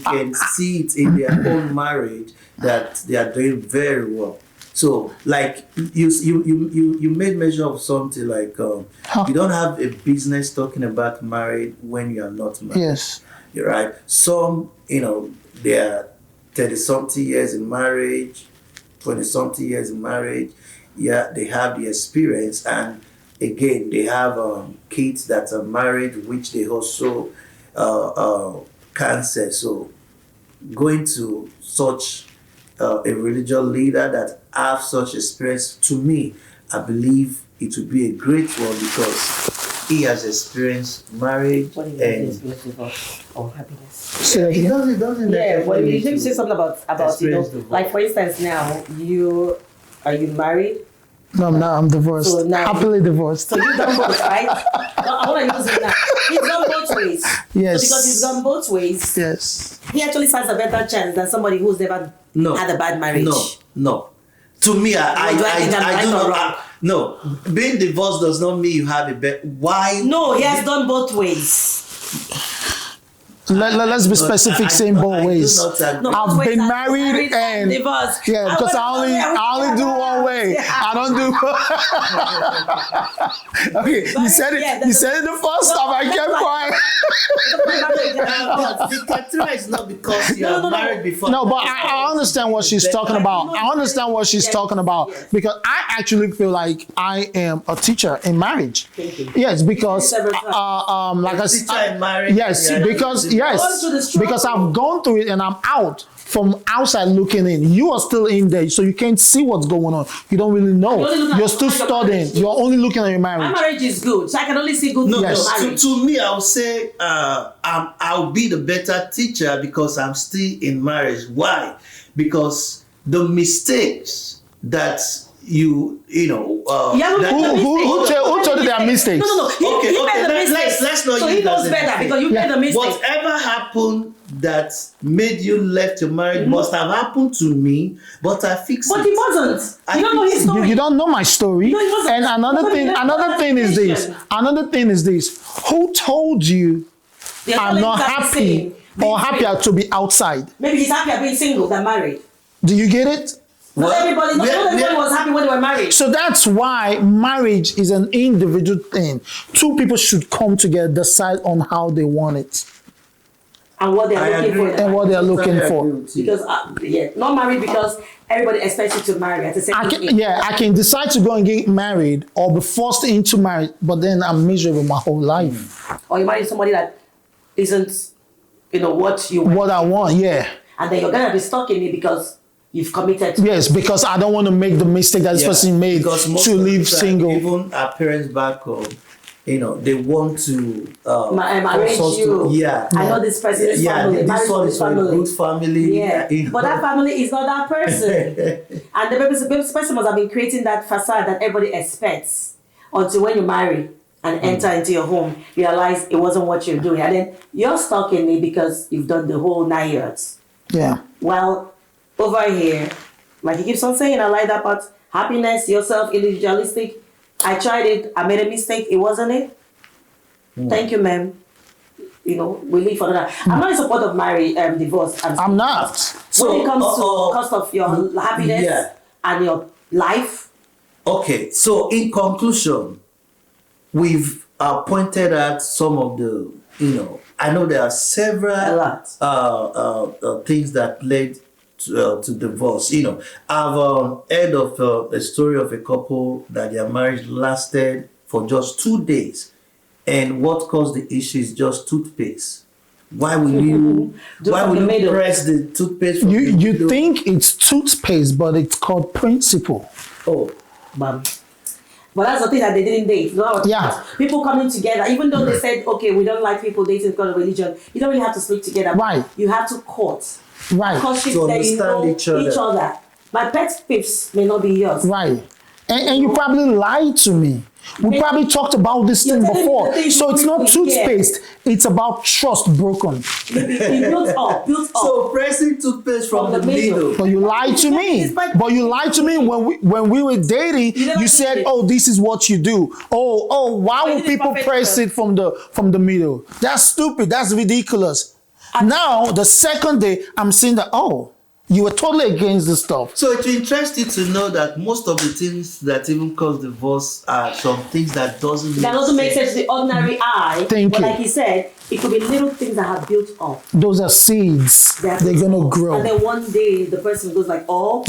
can see it in their own marriage that they are doing very well. So, like you made mention of something like you don't have a business talking about married when you are not married. Yes. You're right. Some, they are 30-something years in marriage, 20-something years in marriage. Yeah, they have the experience, and again, they have kids that are married, which they also cancer. So, going to such a religious leader that have such experience, to me, I believe it would be a great one because he has experienced marriage and happiness. So it doesn't. Yeah, well, you did say something about like for instance, now are you married? No, I'm divorced. So now, happily divorced. So you've done both, right? I want to use it now. He's done both ways. Yes. So because he's done both ways. Yes. He actually stands a better chance than somebody who's never had a bad marriage. No. To me, I do not. No, being divorced does not mean you have a better. Why? No, he has done both ways. Let's be specific, saying both ways. I've been married and divorced. Yeah, because I only do one way. I don't do. Okay, you said it. You said it the first time. I kept quiet. The criteria is not because you are married before. No, but I understand what she's talking about. I understand what she's talking about because I actually feel like I am a teacher in marriage. Yes, because like I said, yes, because I've gone through it and I'm out from outside looking in. You are still in there, so you can't see what's going on. You don't really know. You're still studying. You're only looking at your marriage. My marriage is good, so I can only see good things. Yes. To me, I would say I'll be the better teacher because I'm still in marriage. Why? Because the mistakes that who told you there are mistakes? No. He made the mistakes. Let's not so he knows better because you made the mistakes. Whatever happened that made you left your marriage must have happened to me, but I fixed it. But he wasn't. You don't know his story. You don't know my story. No, he wasn't. And another thing is this. Who told you I'm not happy or happier to be outside? Maybe he's happier being single than married. Do you get it? Not everybody was happy when they were married. So that's why marriage is an individual thing. Two people should come together, decide on how they want it. And what they're looking for. And what they're looking for. Because, not married because everybody expects you to marry at the same time. I can decide to go and get married or be forced into marriage, but then I'm miserable my whole life. Or you marry somebody that isn't, what you want. What I want, yeah. And then you're going to be stuck in it because you've committed to Yes, because I don't want to make the mistake that this person made to live single. Even our parents back home, they want to marriage you. I know this person's family. This one is a good family. Yeah, but that family is not that person. And the person must have been creating that facade that everybody expects until when you marry and enter into your home, realize it wasn't what you're doing. And then you're stuck in it because you've done the whole 9 years. Yeah. Well, over here, like he keeps on saying, I like that part. Happiness, yourself, individualistic. I tried it. I made a mistake. It wasn't it. Thank you, ma'am. We leave for that. I'm not in support of divorce. I'm not. When it comes to cost of your happiness and your life. Okay, so in conclusion, we've pointed at some of the, I know there are several things that led to divorce. I've heard of a story of a couple that their marriage lasted for just 2 days, and what caused the issue is just toothpaste. Why will you press the toothpaste? You think it's toothpaste, but it's called principle. Oh, ma'am. But that's the thing that they didn't date. People coming together, even though they said, okay, we don't like people dating because of religion, you don't really have to sleep together. Right. You have to court. Right. To understand each other. My pet peeves may not be yours. Right. And you probably lied to me. We probably talked about this thing before. So it's not toothpaste. It's about trust broken. It built up. So pressing toothpaste from the middle. But you lied to me. But you lied to me when we were dating. You said, "Oh, this is what you do." Oh, why would people press it from the middle? That's stupid. That's ridiculous. Now the second day, I'm seeing that. Oh, you were totally against this stuff. So it's interesting to know that most of the things that even cause divorce are some things that doesn't make sense to the ordinary eye. Thank you. Like he said, it could be little things that have built up. Those are seeds. They're gonna grow. And then one day the person goes like, or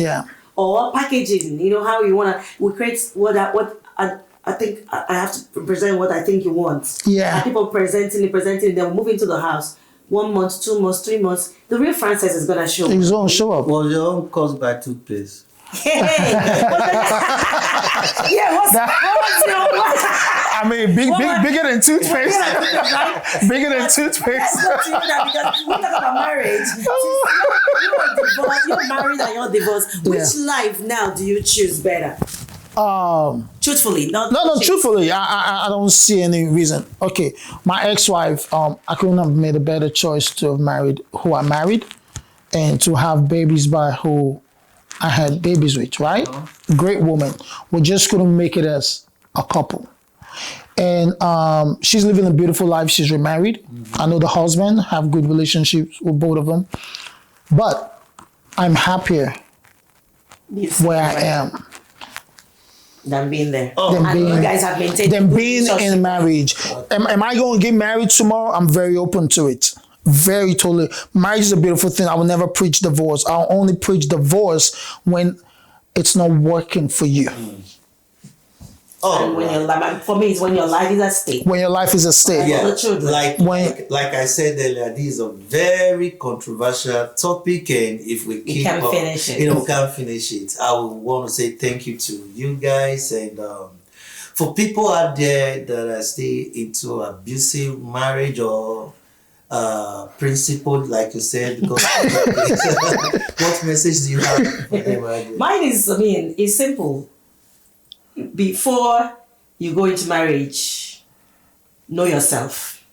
packaging. You know how you we create what I think I have to present what I think you want. Yeah. And people presenting, then move into the house. 1 month, 2 months, 3 months, the real Francis is gonna show up. He's gonna show up. Well, your own caused by toothpaste. Hey, what's I mean, bigger than toothpaste. Bigger than toothpaste. Because we talk about marriage. You're married and you're divorced. Which life now do you choose better? Truthfully, no, truthfully, I don't see any reason. Okay, my ex-wife, I couldn't have made a better choice to have married who I married and to have babies by who I had babies with, right? Great woman. We just couldn't make it as a couple. And she's living a beautiful life. She's remarried. I know the husband, have good relationships with both of them. But I'm happier where I am. Than being there. You guys have maintained than being in marriage. Am I going to get married tomorrow? I'm very open to it. Very totally. Marriage is a beautiful thing. I will never preach divorce. I'll only preach divorce when it's not working for you. For me, it's when your life is at stake. When your life is at stake. Yeah, like I said earlier, this is a very controversial topic, and if we can't finish it, I would want to say thank you to you guys, and for people out there that are still into abusive marriage or principled, like you said, because what message do you have for them? Mine is, it's simple. Before you go into marriage, know yourself,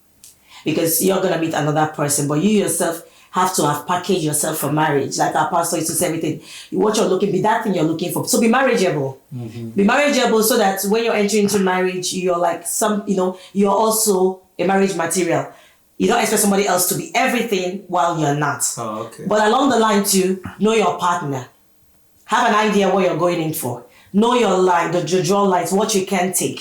because you're going to meet another person, but you yourself have to have packaged yourself for marriage. Like our pastor used to say, everything, what you're looking, be that thing you're looking for. So be marriageable. Be marriageable so that when you're entering into marriage, you're like you're also a marriage material. You don't expect somebody else to be everything while you're not. Oh, okay. But along the line too, know your partner. Have an idea what you're going in for. Know your line, the draw lines, what you can take.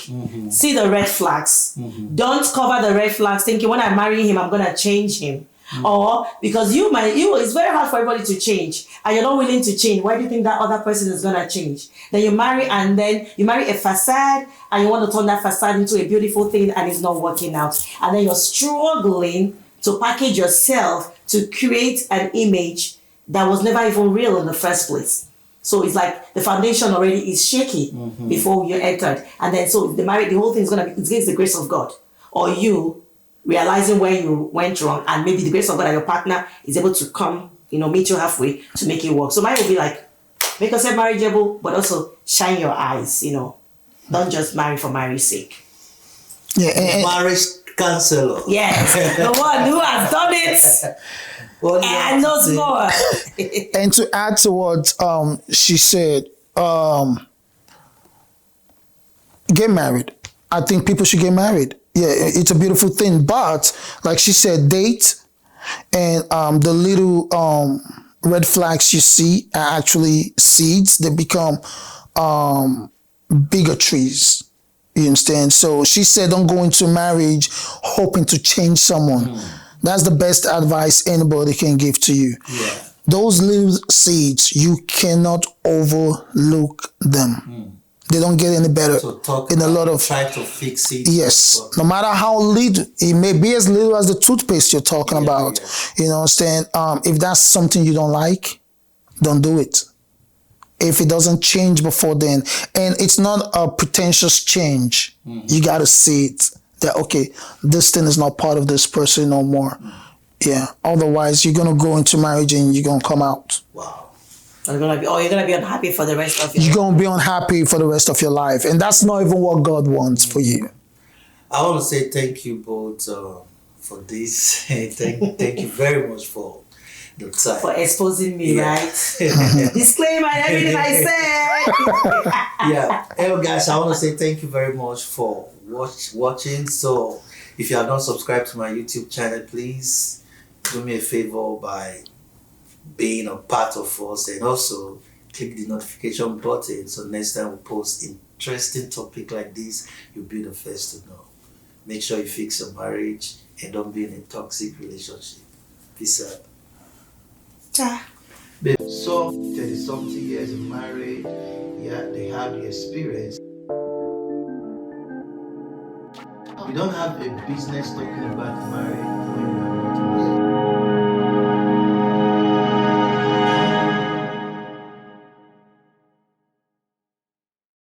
See the red flags. Don't cover the red flags thinking when I marry him, I'm gonna change him. Or because it's very hard for everybody to change and you're not willing to change. Why do you think that other person is gonna change? Then you marry and then you marry a facade and you want to turn that facade into a beautiful thing and it's not working out. And then you're struggling to package yourself to create an image that was never even real in the first place. So it's like the foundation already is shaky before you entered. And then so the whole thing is gonna be against the grace of God. Or you realizing where you went wrong and maybe the grace of God and your partner is able to come, meet you halfway to make it work. So mine will be like, make yourself marriageable, but also shine your eyes, Don't just marry for marriage sake. Yeah, and Marriage counselor. Yes, the one who has done it and knows more. and to add to what she said, get married. I think people should get married. Yeah, it's a beautiful thing. But like she said, date, and the little red flags you see are actually seeds. They become bigger trees. You understand? So she said, don't go into marriage hoping to change someone. That's the best advice anybody can give to you. Yeah. Those little seeds, you cannot overlook them. They don't get any better. So talk in a lot of try to fix it. yes, no matter how little, it may be as little as the toothpaste you're talking about. Yeah. You know, understand? If that's something you don't like, don't do it. If it doesn't change before then, and it's not a pretentious change, you got to see it that okay, this thing is not part of this person no more. Yeah. Otherwise, you're gonna go into marriage and you're gonna come out. Wow. You're gonna be unhappy for the rest of your life. You're gonna be unhappy for the rest of your life, and that's not even what God wants for you. I want to say thank you both for this. thank you very much for the time. For exposing me, right? Disclaimer and everything I said. Yeah. Hey guys, I want to say thank you very much for watching. So if you have not subscribed to my YouTube channel, please do me a favor by being a part of us, and also click the notification button so next time we post interesting topic like this, you'll be the first to know. Make sure you fix your marriage and don't be in a toxic relationship. Peace out. Ta. So 30-something years of marriage, yeah, they have the experience. We don't have a business talking about marriage when we are